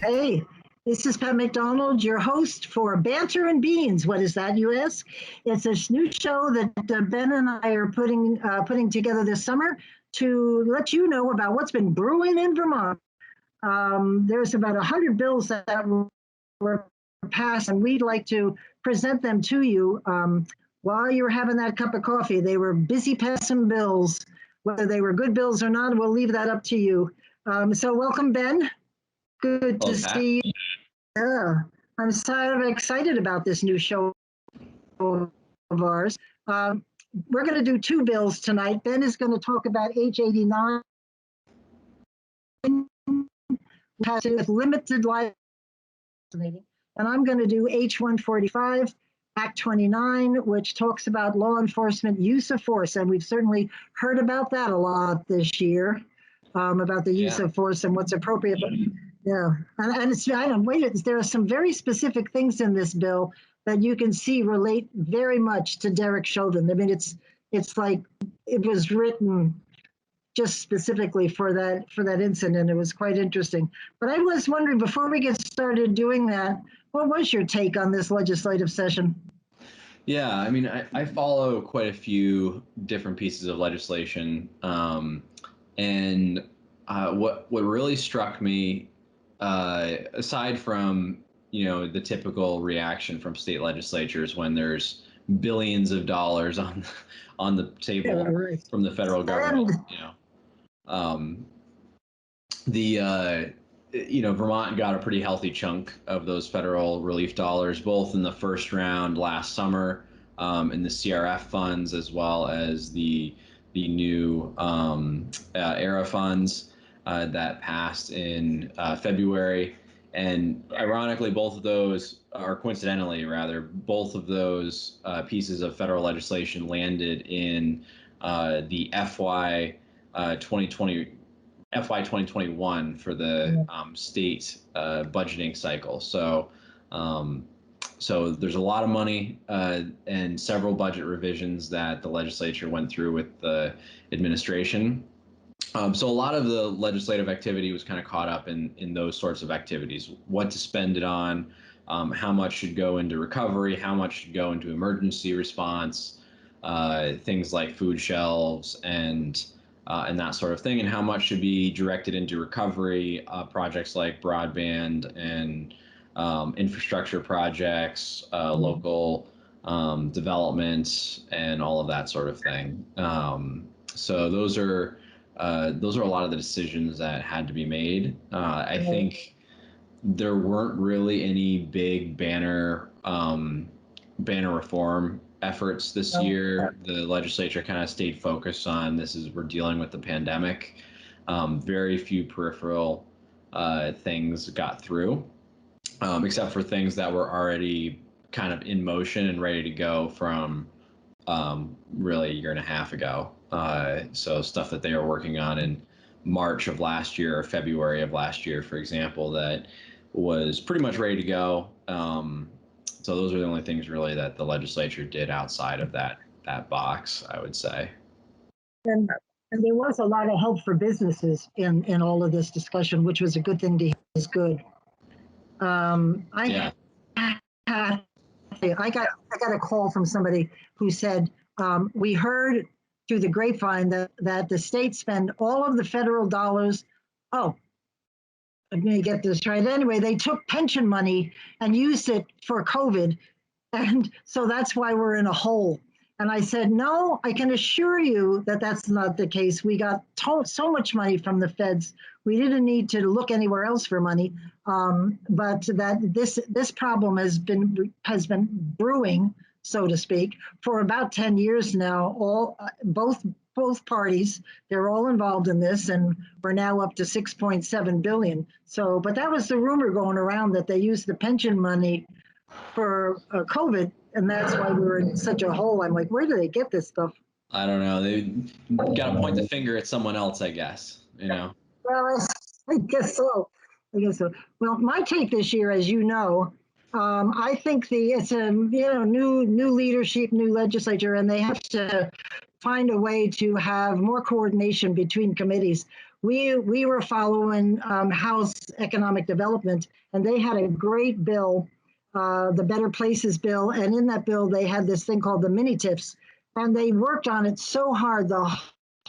Hey, this is Pat McDonald, your host for Banter and Beans. What is that, you ask? It's a new show that Ben and I are putting together this summer to let you know about what's been brewing in Vermont. There's about 100 bills that were passed, and we'd like to present them to you while you're having that cup of coffee. They were busy passing bills. Whether they were good bills or not, we'll leave that up to you. So welcome, Ben. Good to see you. Yeah, I'm so excited about this new show of ours. We're going to do two bills tonight. Ben is going to talk about H.89, with limited liability, and I'm going to do H.145, Act 29, which talks about law enforcement use of force, and we've certainly heard about that a lot this year, about the use of force and what's appropriate. But yeah, and it's, I don't wait. There are some very specific things in this bill that you can see relate very much to Derek Chauvin. I mean, it's like it was written just specifically for that incident. It was quite interesting. But I was wondering, before we get started doing that, what was your take on this legislative session? Yeah, I mean, I follow quite a few different pieces of legislation, and what really struck me, aside from the typical reaction from state legislatures when there's billions of dollars on the table from the federal government, Vermont got a pretty healthy chunk of those federal relief dollars, both in the first round last summer, in the CRF funds, as well as the new ERA funds that passed in February. And ironically, both of those, or coincidentally rather, both of those pieces of federal legislation landed in the FY 2021 for the state budgeting cycle. So there's a lot of money and several budget revisions that the legislature went through with the administration. So a lot of the legislative activity was kind of caught up in those sorts of activities: what to spend it on, how much should go into recovery, how much should go into emergency response, things like food shelves and that sort of thing, and how much should be directed into recovery projects like broadband and infrastructure projects, local development, and all of that sort of thing. So those are a lot of the decisions that had to be made. I think there weren't really any big banner reform efforts this year. The legislature kind of stayed focused on we're dealing with the pandemic. Very few peripheral things got through, except for things that were already kind of in motion and ready to go from really a year and a half ago. So stuff that they were working on in March of last year or February of last year, for example, that was pretty much ready to go. So those are the only things really that the legislature did outside of that box, I would say. And there was a lot of help for businesses in all of this discussion, which was a good thing to hear. Is good. I got a call from somebody who said, we heard through the grapevine that the state spend all of the federal dollars. Oh, I'm going to get this right. Anyway, they took pension money and used it for COVID. And so that's why we're in a hole. And I said, no, I can assure you that that's not the case. We got so much money from the feds. We didn't need to look anywhere else for money. But that this problem has been brewing, so to speak, for about 10 years now. Both parties, they're all involved in this, and we're now up to 6.7 billion. So, but that was the rumor going around, that they used the pension money for COVID, and that's why we were in such a hole. I'm like, where do they get this stuff? I don't know. They got to point the finger at someone else, I guess. Well, I guess so. Well, my take this year, as you know, I think it's a new leadership, new legislature, and they have to find a way to have more coordination between committees. we were following House Economic Development, and they had a great bill, the Better Places bill, and in that bill they had this thing called the mini tips, and they worked on it so hard the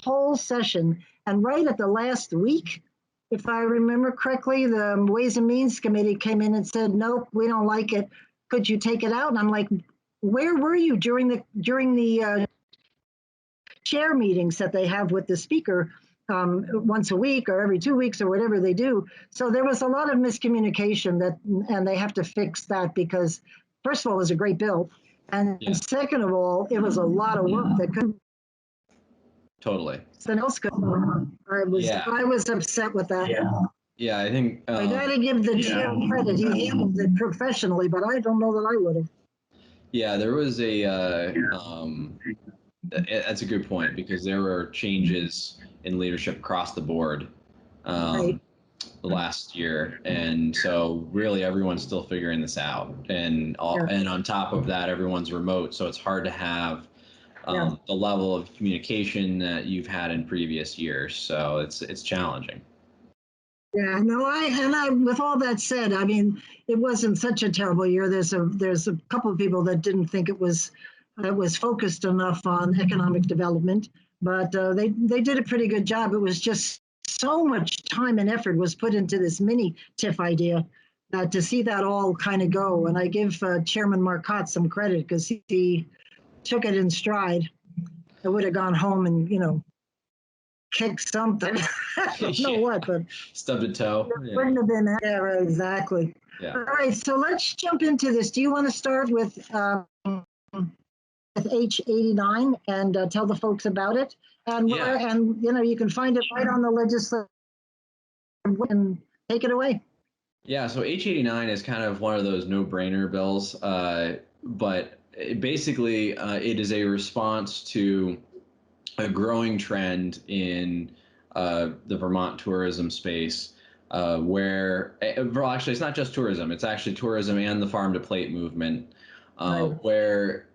whole session, and right at the last week, if I remember correctly, the Ways and Means Committee came in and said, nope, we don't like it. Could you take it out? And I'm like, where were you during the chair meetings that they have with the speaker once a week or every 2 weeks or whatever they do? So there was a lot of miscommunication and they have to fix that, because first of all, it was a great bill. And second of all, it was a lot of work that couldn't. Totally. Something else could. I was upset with that. Yeah, I think I got to give the chair credit. He handled it professionally, but I don't know that I would have. Yeah, there was that's a good point, because there were changes in leadership across the board Right. last year, and so really everyone's still figuring this out, and on top of that, everyone's remote, so it's hard to have the level of communication that you've had in previous years. So it's challenging. Yeah, no, I with all that said, I mean, it wasn't such a terrible year. There's a couple of people that didn't think it was focused enough on economic development, but they did a pretty good job. It was just so much time and effort was put into this mini TIF idea, to see that all kind of go. And I give Chairman Marcotte some credit, because he took it in stride. I would have gone home and kick something. I don't know what, but stubbed a toe. Wouldn't have been. Yeah, right, exactly. Yeah. All right, so let's jump into this. Do you want to start with H.89 and tell the folks about it? And and you can find it right on the legislative and take it away. Yeah, so H.89 is kind of one of those no-brainer bills, but basically it is a response to a growing trend in the Vermont tourism space, where, well, actually, it's not just tourism, it's actually tourism and the farm to plate movement, where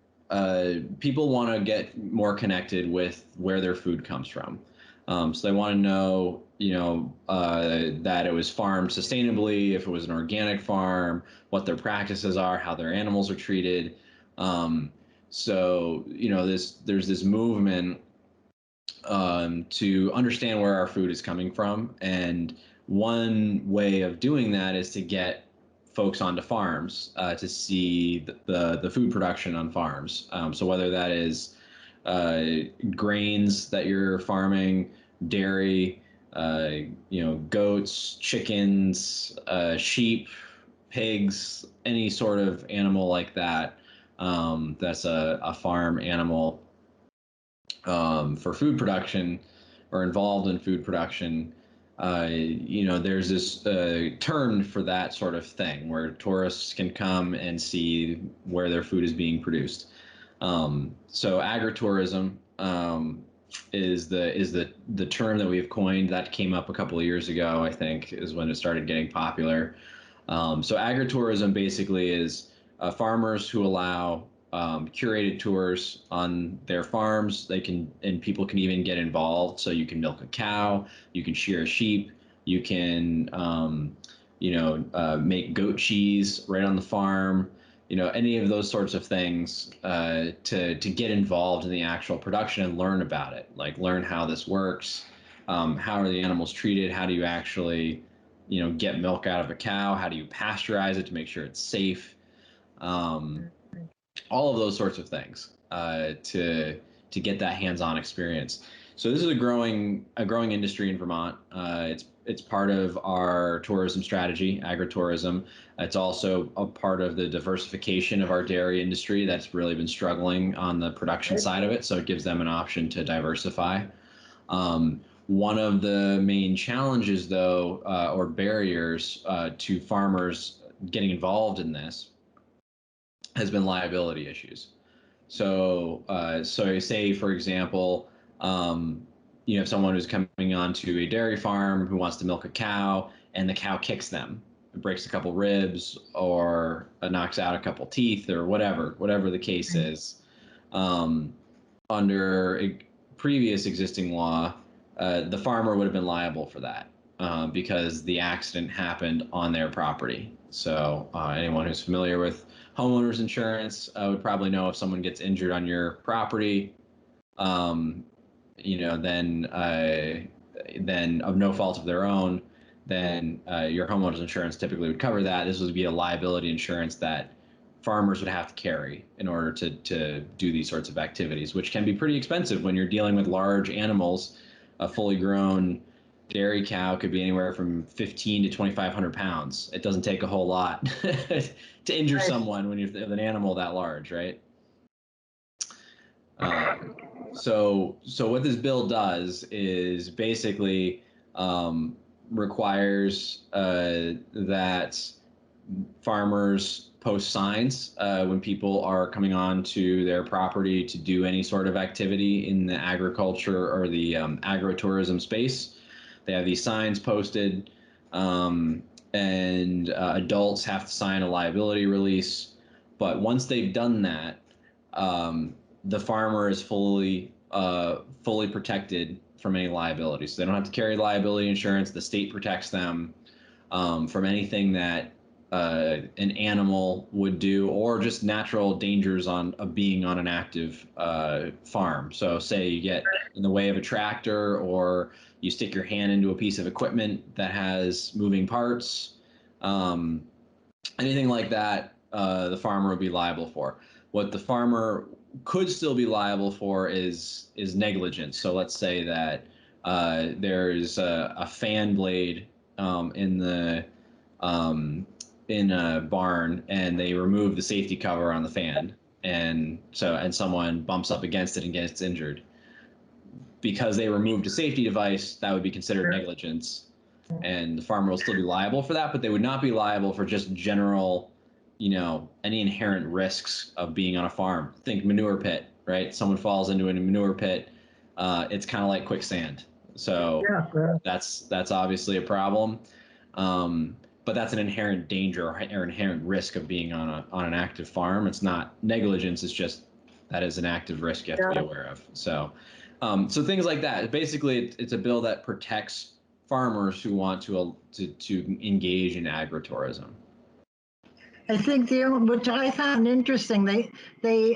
people want to get more connected with where their food comes from. So they want to know, that it was farmed sustainably, if it was an organic farm, what their practices are, how their animals are treated. So, there's this movement to understand where our food is coming from. And one way of doing that is to get folks onto farms to see the food production on farms. So whether that is grains that you're farming, dairy, goats, chickens, sheep, pigs, any sort of animal like that, that's a farm animal for food production or involved in food production. There's this term for that sort of thing where tourists can come and see where their food is being produced. So agritourism is the term that we've coined. That came up a couple of years ago, I think, is when it started getting popular. So agritourism basically is farmers who allow curated tours on their farms. And people can even get involved. So you can milk a cow, you can shear a sheep, you can, make goat cheese right on the farm. Any of those sorts of things to get involved in the actual production and learn about it, like learn how this works. How are the animals treated? How do you actually, get milk out of a cow? How do you pasteurize it to make sure it's safe? All of those sorts of things to get that hands-on experience. So this is a growing industry in Vermont. It's part of our tourism strategy, agritourism. It's also a part of the diversification of our dairy industry that's really been struggling on the production side of it. So it gives them an option to diversify. One of the main challenges, though, or barriers to farmers getting involved in this has been liability issues. So say, for example, if someone who's coming onto a dairy farm who wants to milk a cow and the cow kicks them, it breaks a couple ribs or knocks out a couple teeth or whatever the case is, under a previous existing law, the farmer would have been liable for that because the accident happened on their property. So anyone who's familiar with homeowners insurance would probably know if someone gets injured on your property, then of no fault of their own, then your homeowners insurance typically would cover that. This would be a liability insurance that farmers would have to carry in order to do these sorts of activities, which can be pretty expensive when you're dealing with large animals. A fully grown dairy cow could be anywhere from 15 to 2,500 pounds. It doesn't take a whole lot to injure someone when you're with an animal that large, right? So what this bill does is basically requires that farmers post signs when people are coming on to their property to do any sort of activity in the agriculture or the agritourism space. They have these signs posted, and adults have to sign a liability release. But once they've done that, the farmer is fully protected from any liability. So they don't have to carry liability insurance. The state protects them from anything that an animal would do, or just natural dangers of being on an active farm. So say you get in the way of a tractor, or you stick your hand into a piece of equipment that has moving parts, anything like that, the farmer would be liable for. What the farmer could still be liable for is negligence. So let's say that there's a fan blade in a barn, and they remove the safety cover on the fan, and someone bumps up against it and gets injured. Because they removed a safety device, that would be considered negligence, and the farmer will still be liable for that, but they would not be liable for just general, any inherent risks of being on a farm. Think manure pit, right? Someone falls into a manure pit, it's kind of like quicksand. So that's obviously a problem. But that's an inherent danger or inherent risk of being on an active farm. It's not negligence. It's just that is an active risk you have to be aware of. So things like that. Basically, it's a bill that protects farmers who want to engage in agritourism. I think which I found interesting, they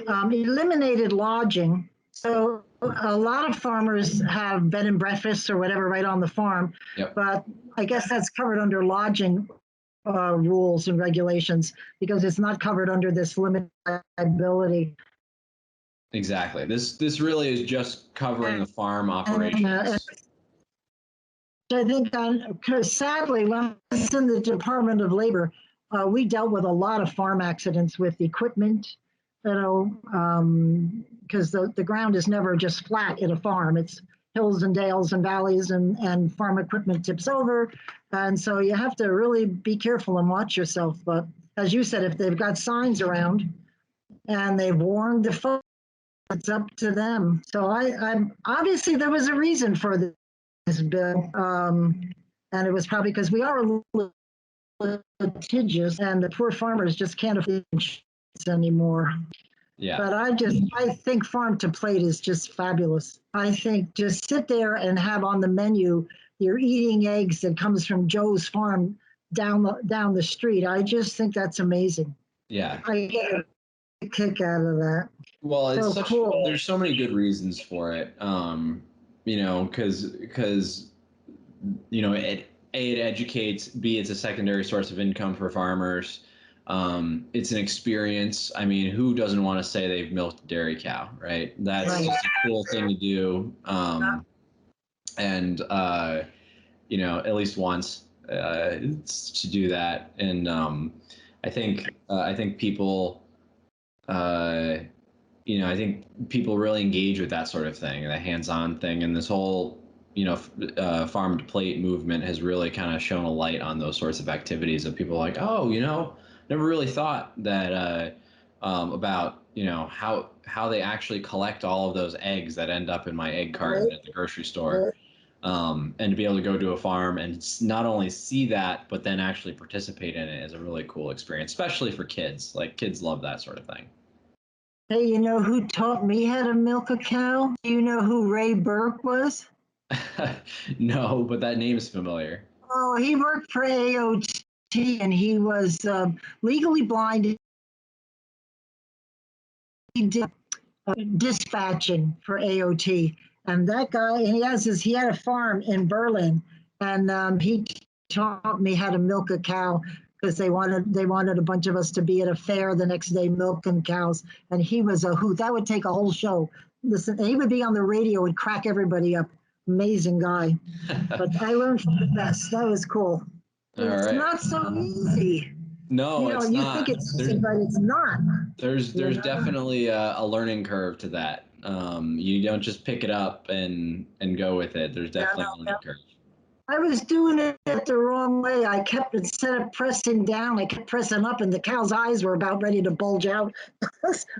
eliminated lodging. So a lot of farmers have bed and breakfasts or whatever right on the farm. Yep. But I guess that's covered under lodging rules and regulations, because it's not covered under this limited liability. Exactly. This really is just covering the farm operations. I think, because sadly, when I was in the Department of Labor, we dealt with a lot of farm accidents with equipment, because the ground is never just flat in a farm. It's hills and dales and valleys, and farm equipment tips over. And so you have to really be careful and watch yourself. But as you said, if they've got signs around and they've warned the folks, it's up to them. So I'm obviously there was a reason for this bill. And it was probably because we are a little litigious, and the poor farmers just can't afford insurance anymore. Yeah. But I think farm to plate is just fabulous. I think just sit there and have on the menu, you're eating eggs that comes from Joe's farm down the street. I just think that's amazing. Yeah. I get a kick out of that. Well, it's so cool. There's so many good reasons for it. Because it educates, B, it's a secondary source of income for farmers. It's an experience. I mean, who doesn't want to say they've milked a dairy cow, right? That's just a cool thing to do. And at least once to do that. And I think people, I think people really engage with that sort of thing, the hands-on thing, and this whole farm to plate movement has really kind of shown a light on those sorts of activities of people like, oh, never really thought that about how they actually collect all of those eggs that end up in my egg carton at the grocery store, and to be able to go to a farm and not only see that but then actually participate in it is a really cool experience, especially for kids. Like, kids love that sort of thing. Hey, you know who taught me how to milk a cow? Do you know who Ray Burke was? No, but that name's familiar. Oh, he worked for AOT and he was legally blind. He did dispatching for AOT. And that guy, and he had a farm in Berlin, and he taught me how to milk a cow because they wanted a bunch of us to be at a fair the next day milking cows, and he was a hoot. That would take a whole show. Listen, he would be on the radio and crack everybody up. Amazing guy. But I learned from the best. That was cool. All It's right. not so easy. No, it's You not. think it's easy, but it's not. There's definitely a learning curve to that. You don't just pick it up and go with it. There's definitely a learning curve. I was doing it the wrong way. I kept, instead of pressing down, I kept pressing up, and the cow's eyes were about ready to bulge out.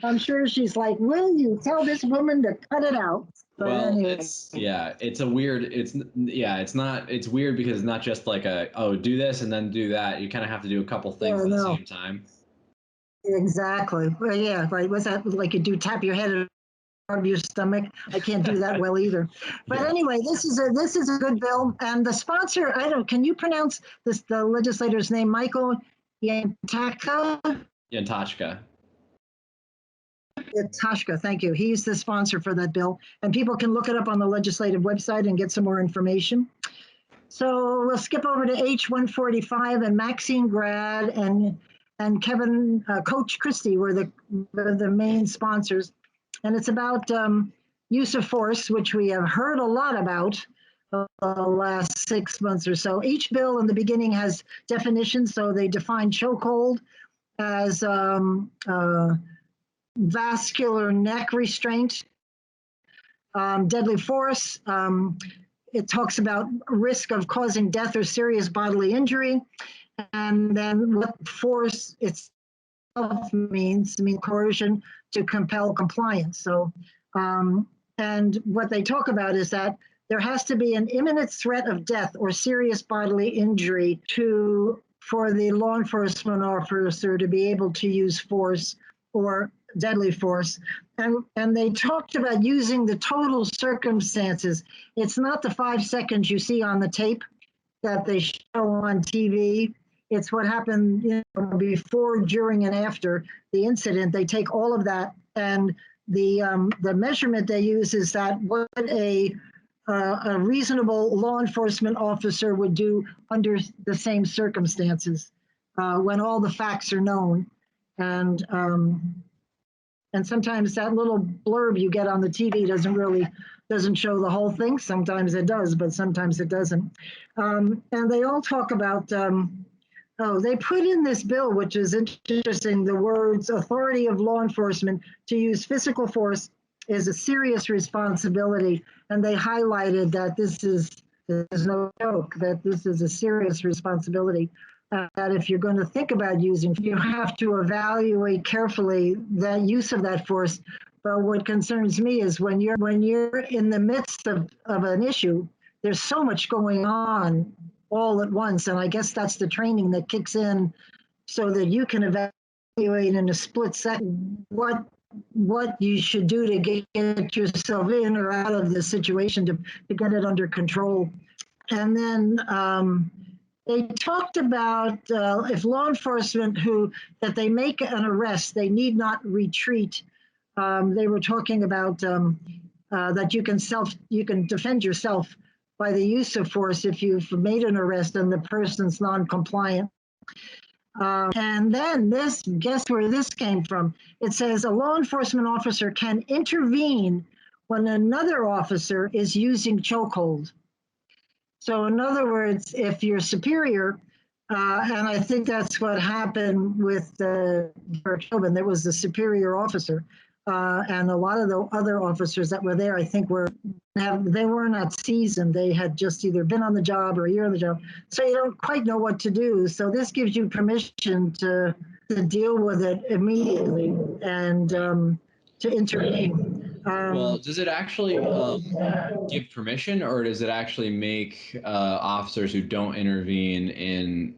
I'm sure she's like, "Will you tell this woman to cut it out?" But Well, anyway, it's weird because it's not just like do this and then do that. You kind of have to do a couple things at the same time. Exactly. Well, yeah, right. What's that like? You do tap your head of your stomach. I can't do that well either. But anyway, this is a good bill. And the sponsor, I don't. Can you pronounce this? The legislator's name, Michael Yantaka. Yantashka. Tashka, thank you. He's the sponsor for that bill, and people can look it up on the legislative website and get some more information. So we'll skip over to H145, and Maxine Grad and Kevin, Coach Christie were the main sponsors, and it's about use of force, which we have heard a lot about the last 6 months or so. Each bill in the beginning has definitions, so they define chokehold as vascular neck restraint, deadly force. It talks about risk of causing death or serious bodily injury, and then what force itself means. Coercion to compel compliance. So, and what they talk about is that there has to be an imminent threat of death or serious bodily injury for the law enforcement officer to be able to use force or deadly force. And they talked about using the total circumstances. It's not the 5 seconds you see on the tape that they show on TV. It's what happened before, during, and after the incident. They take all of that, and the measurement they use is that what a reasonable law enforcement officer would do under the same circumstances when all the facts are known. And sometimes that little blurb you get on the TV doesn't show the whole thing. Sometimes it does, but sometimes it doesn't. And they all talk about, they put in this bill, which is interesting, the words authority of law enforcement to use physical force is a serious responsibility. And they highlighted that this is no joke, that this is a serious responsibility. That if you're going to think about using, you have to evaluate carefully the use of that force. But what concerns me is when you're in the midst of an issue, there's so much going on all at once. And I guess that's the training that kicks in so that you can evaluate in a split second what you should do to get yourself in or out of the situation to get it under control. And then they talked about if law enforcement that they make an arrest, they need not retreat. They were talking about that you can defend yourself by the use of force if you've made an arrest and the person's non-compliant. And then guess where this came from? It says a law enforcement officer can intervene when another officer is using chokehold. So in other words, if you're superior, and I think that's what happened with Chauvin, there was the superior officer, and a lot of the other officers that were there, I think they were not seasoned. They had just either been on the job or a year on the job, so you don't quite know what to do. So this gives you permission to deal with it immediately and to intervene. Well, does it actually give permission, or does it actually make officers who don't intervene in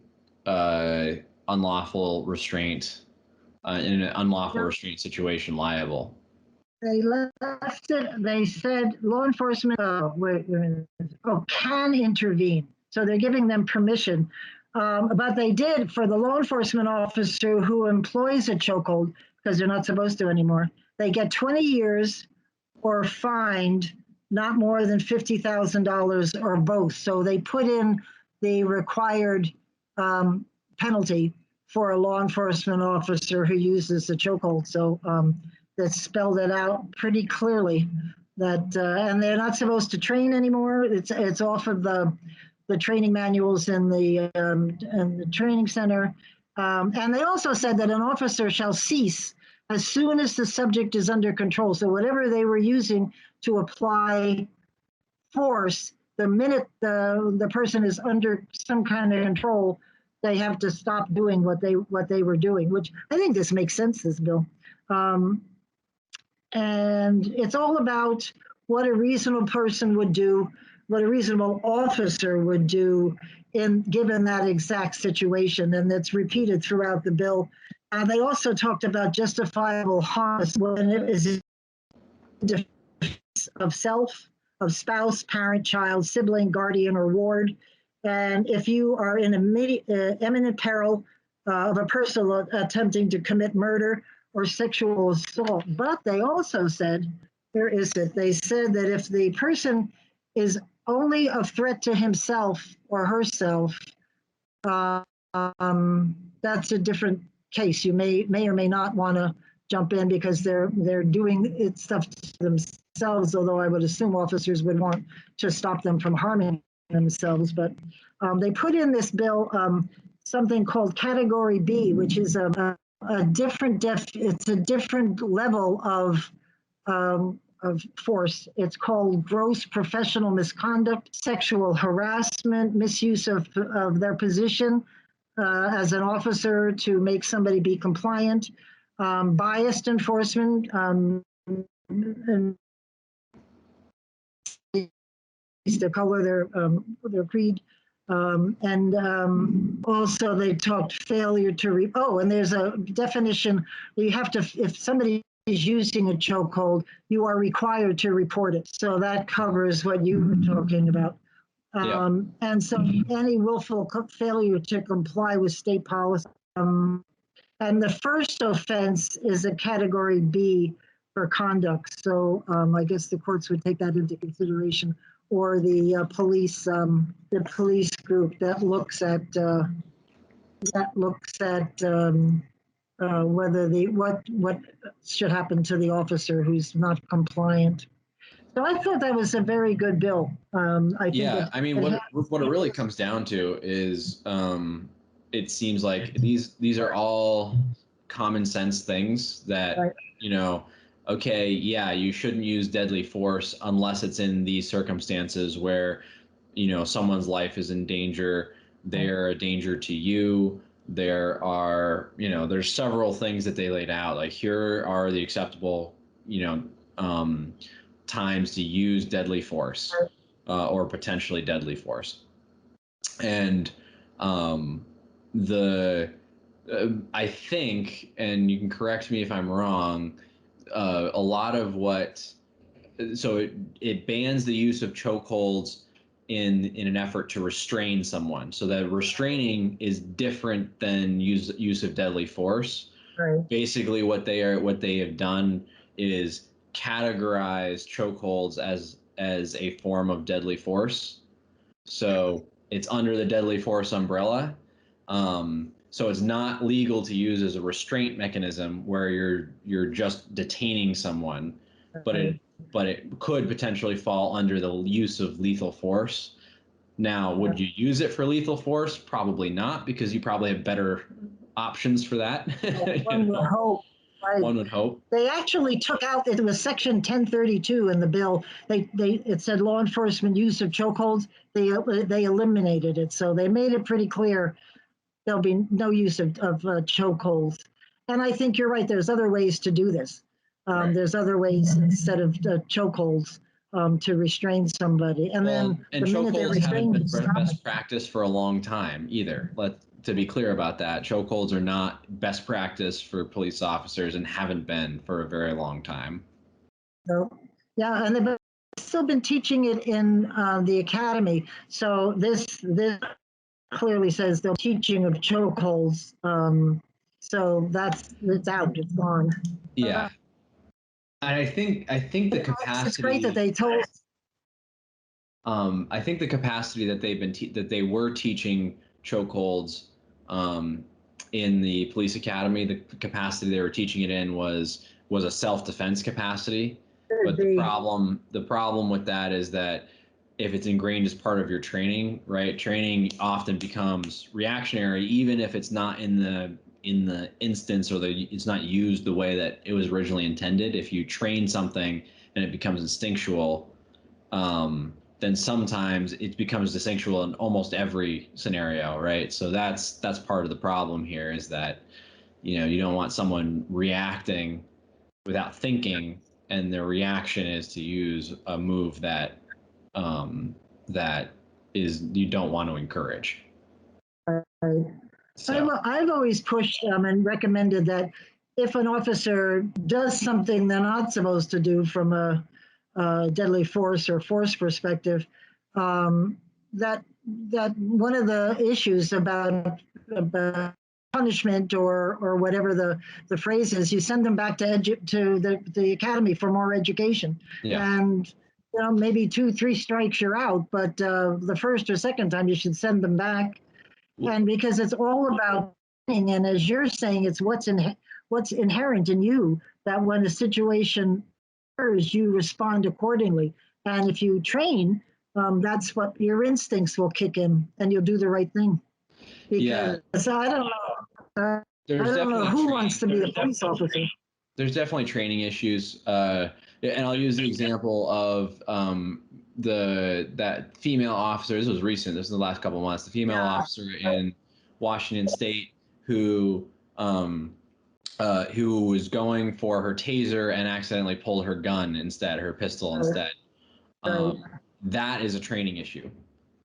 unlawful restraint in an unlawful restraint situation liable? They left it. They said law enforcement can intervene. So they're giving them permission. But they did for the law enforcement officer who employs a chokehold, because they're not supposed to anymore. They get 20 years or fined not more than $50,000 or both. So they put in the required penalty for a law enforcement officer who uses the chokehold. So that spelled it out pretty clearly. That and they're not supposed to train anymore. It's off of the training manuals in the training center. And they also said that an officer shall cease as soon as the subject is under control. So whatever they were using to apply force, the minute the person is under some kind of control, they have to stop doing what they were doing, which I think this makes sense, this bill. And it's all about what a reasonable person would do, what a reasonable officer would do in given that exact situation, and that's repeated throughout the bill. They also talked about justifiable harm when it is of self, of spouse, parent, child, sibling, guardian, or ward. And if you are in imminent peril of a person attempting to commit murder or sexual assault. But they also said, where is it? They said that if the person is only a threat to himself or herself, that's a different case. You may or may not want to jump in because they're doing it stuff to themselves, although I would assume officers would want to stop them from harming themselves. But they put in this bill something called Category B, which is a different it's a different level of force. It's called gross professional misconduct, sexual harassment, misuse of their position as an officer to make somebody be compliant, biased enforcement, and the color, their creed, and also they talked failure to and there's a definition. You have to, if somebody is using a chokehold, you are required to report it. So that covers what you were talking about. And so any willful failure to comply with state policy. And the first offense is a Category B for conduct. So I guess the courts would take that into consideration, or the police group that looks at whether what should happen to the officer who's not compliant. So I thought that was a very good bill. I think I mean, what it really comes down to is it seems like these are all common sense things that, right. Okay, yeah, you shouldn't use deadly force unless it's in these circumstances where, someone's life is in danger, they're a danger to you. There are, there's several things that they laid out. Like, here are the acceptable, times to use deadly force or potentially deadly force. And I think, and you can correct me if I'm wrong, a lot of it bans the use of chokeholds in an effort to restrain someone. So that restraining is different than use of deadly force. Right. Basically, what they have done is categorize chokeholds as a form of deadly force. So it's under the deadly force umbrella. So it's not legal to use as a restraint mechanism where you're just detaining someone, but it could potentially fall under the use of lethal force. Now, would you use it for lethal force? Probably not, because you probably have better options for that. One would hope. Right. One would hope. They actually took out, it was section 1032 in the bill. It said law enforcement use of chokeholds. They eliminated it. So they made it pretty clear there'll be no use of chokeholds. And I think you're right. There's other ways to do this. Right. There's other ways instead of chokeholds to restrain somebody. And then and the minute they restrain, haven't been best practice for a long time either. To be clear about that, chokeholds are not best practice for police officers and haven't been for a very long time. So, yeah, and they've still been teaching it in the academy. So this clearly says they're teaching of chokeholds. So it's out, it's gone. Yeah. I think the It's great that capacity. they told. I think the capacity that that they were teaching chokeholds in the police academy, the capacity they were teaching it in was a self-defense capacity. But the problem with that is that if it's ingrained as part of your training, right? Training often becomes reactionary, even if it's not in the instance, or it's not used the way that it was originally intended. If you train something and it becomes instinctual, then sometimes it becomes instinctual in almost every scenario, right? So that's part of the problem here, is that you don't want someone reacting without thinking, and their reaction is to use a move that that is you don't want to encourage. Right. So I've always pushed and recommended that if an officer does something they're not supposed to do from a deadly force or force perspective, um, that that one of the issues about punishment or whatever the phrase is, you send them back to the academy for more education, yeah, and maybe 2, 3 strikes you're out, but the first or second time you should send them back. And because it's all about training, and as you're saying, it's what's inherent in you, that when a situation occurs, you respond accordingly. And if you train, that's what your instincts will kick in, and you'll do the right thing. yeah. Because I There's don't know definitely who training. wants to be a police officer. There's definitely training issues, and I'll use the example of that female officer. This was recent. This is the last couple of months. The female Yeah, officer in Washington State who was going for her taser and accidentally pulled her gun instead, her pistol instead. right, That is a training issue,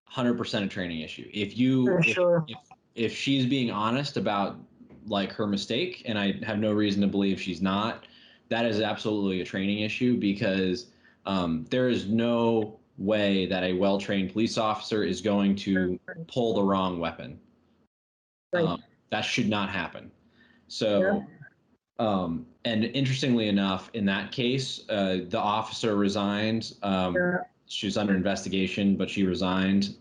100% a training issue. If you for sure. if she's being honest about like her mistake, and I have no reason to believe she's not, that is absolutely a training issue, because there is no way that a well-trained police officer is going to pull the wrong weapon. Right. That should not happen. Yeah. So, and interestingly enough, in that case, the officer resigned. Yeah. She was under investigation, but she resigned.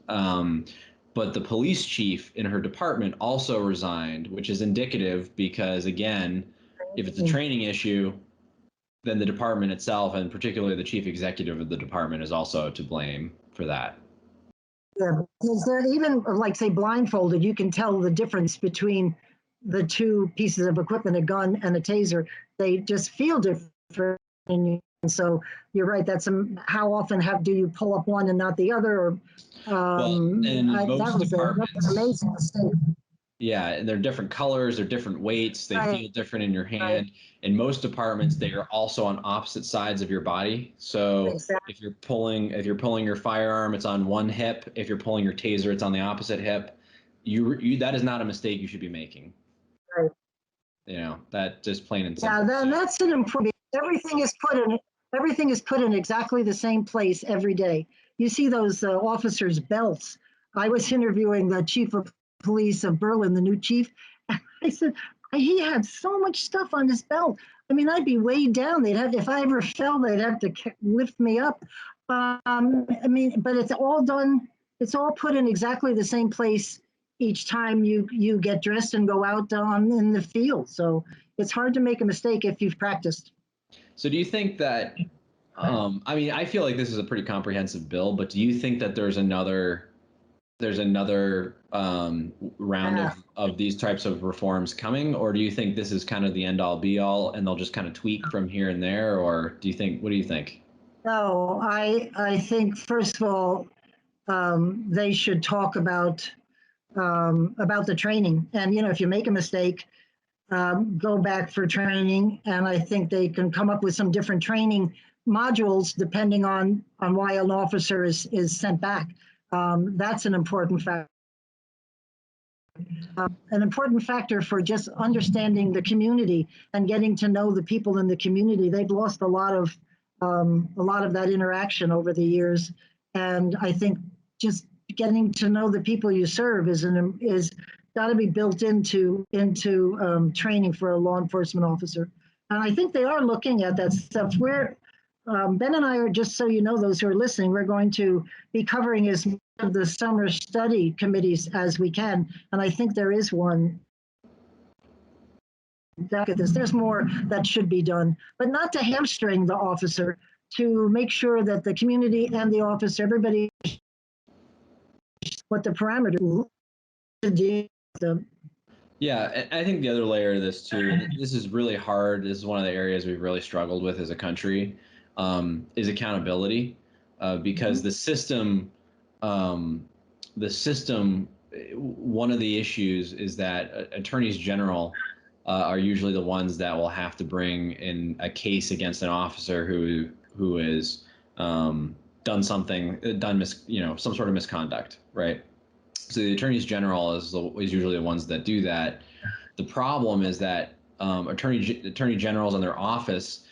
But the police chief in her department also resigned, which is indicative, because, again, if it's a training issue, then the department itself, and particularly the chief executive of the department, is also to blame for that. Yeah, because they're even like say blindfolded, you can tell the difference between the two pieces of equipment, a gun and a taser. They just feel different. And so you're right. How often do you pull up one and not the other? Or Well, in that most was that's an departments, amazing mistake. yeah, and they're different colors, they're different weights, they Right, feel different in your right, hand. In most departments, they are also on opposite sides of your body. So exactly. if you're pulling your firearm, it's on one hip. If you're pulling your taser, it's on the opposite hip. That is not a mistake you should be making. Right. That just plain and Yeah, simple. then So that's an improvement. Everything is put in exactly the same place every day. You see those officers' belts. I was interviewing the chief of police of Berlin, the new chief. I said he had so much stuff on his belt. I mean, I'd be weighed down. If I ever fell, they'd have to lift me up. I mean, but it's all done. It's all put in exactly the same place each time you get dressed and go out in the field. So it's hard to make a mistake if you've practiced. so do you think that I mean, I feel like this is a pretty comprehensive bill, but do you think that there's another round Yeah. of these types of reforms coming, or do you think this is kind of the end all be all, and they'll just kind of tweak from here and there, or what do you think? No, I think first of all, they should talk about the training. And if you make a mistake, go back for training. And I think they can come up with some different training modules depending on why an officer is sent back. That's an important factor. An important factor for just understanding the community and getting to know the people in the community. They've lost a lot of a lot of that interaction over the years. And I think just getting to know the people you serve is got to be built into training for a law enforcement officer. And I think they are looking at that stuff. Ben and I are, just so you know, those who are listening, we're going to be covering as much of the summer study committees as we can. And I think there is one. There's more that should be done, but not to hamstring the officer, to make sure that the community and the officer, everybody, what the parameters to do with them. Yeah, I think the other layer of this too, and this is really hard. This is one of the areas we've really struggled with as a country, is accountability, because the system, one of the issues is that attorneys general are usually the ones that will have to bring in a case against an officer who has done something, some sort of misconduct, right? So the attorneys general is usually the ones that do that. The problem is that attorney generals in their office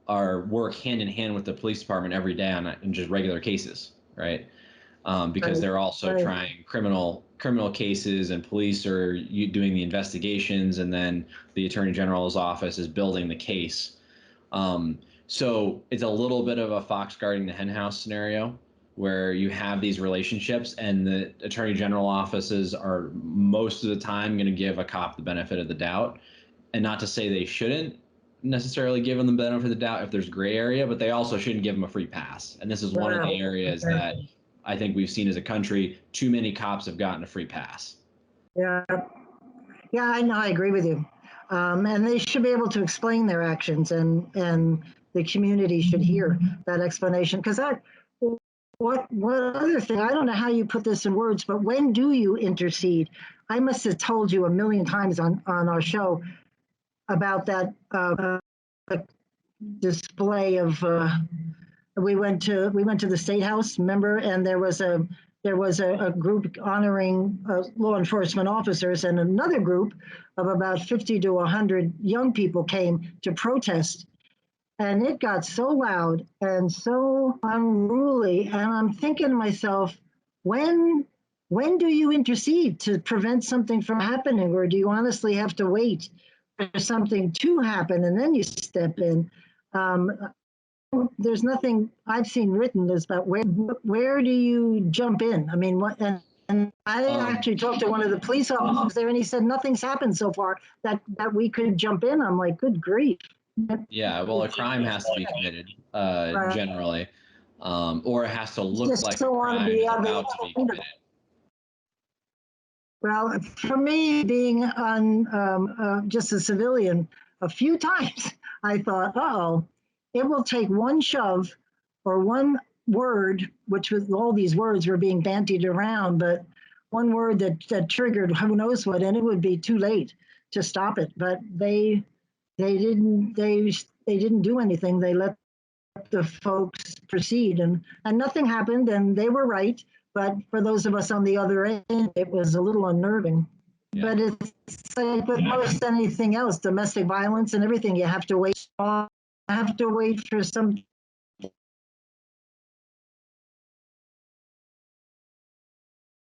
work hand in hand with the police department every day on just regular cases, right? Because they're also trying criminal cases, and police are doing the investigations, and then the attorney general's office is building the case. So it's a little bit of a fox guarding the henhouse scenario, where you have these relationships, and the attorney general offices are most of the time going to give a cop the benefit of the doubt. And not to say they shouldn't necessarily give them the benefit of the doubt if there's gray area, but they also shouldn't give them a free pass. And this is one of the areas that I think we've seen as a country, too many cops have gotten a free pass. Yeah, I know, I agree with you. And they should be able to explain their actions, and the community should hear that explanation. Because what other thing, I don't know how you put this in words, but when do you intercede? I must have told you a million times on our show about that display of we went to the State House, remember, and there was a group honoring law enforcement officers, and another group of about 50 to 100 young people came to protest. And it got so loud and so unruly. And I'm thinking to myself, when do you intercede to prevent something from happening? Or do you honestly have to wait for something to happen and then you step in? There's nothing I've seen written is about where do you jump in? I mean, what? And I actually talked to one of the police officers there, and he said nothing's happened so far that we could jump in. I'm like, good grief. Yeah, well, a crime has to be committed generally, or it has to look like a crime is about to be committed. Well, for me, being on just a civilian, a few times I thought, oh, it will take one shove or one word, which was all these words were being bandied around, but one word that triggered who knows what, and it would be too late to stop it. But they didn't do anything. They let the folks proceed, and nothing happened, and they were right. But for those of us on the other end, it was a little unnerving. Yeah. But it's like with most anything else, domestic violence and everything, you have to wait. For some.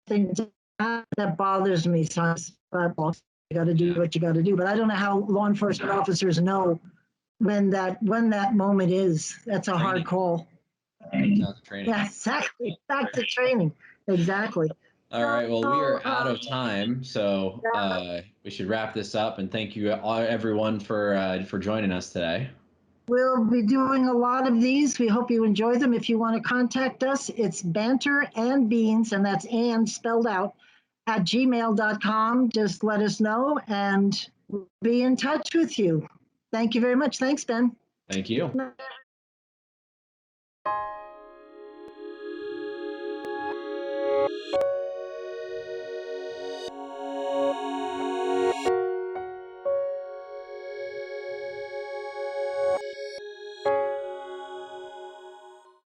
That bothers me. So you got to do what you got to do. But I don't know how law enforcement officers know when that moment is. That's a hard call. Yeah, exactly. Back to training. Exactly. All right. Well, we are out of time, so we should wrap this up. And thank you, everyone, for joining us today. We'll be doing a lot of these. We hope you enjoy them. If you want to contact us, it's Banter and Beans, and that's and spelled out, at gmail.com. Just let us know, and we'll be in touch with you. Thank you very much. Thanks, Ben. Thank you.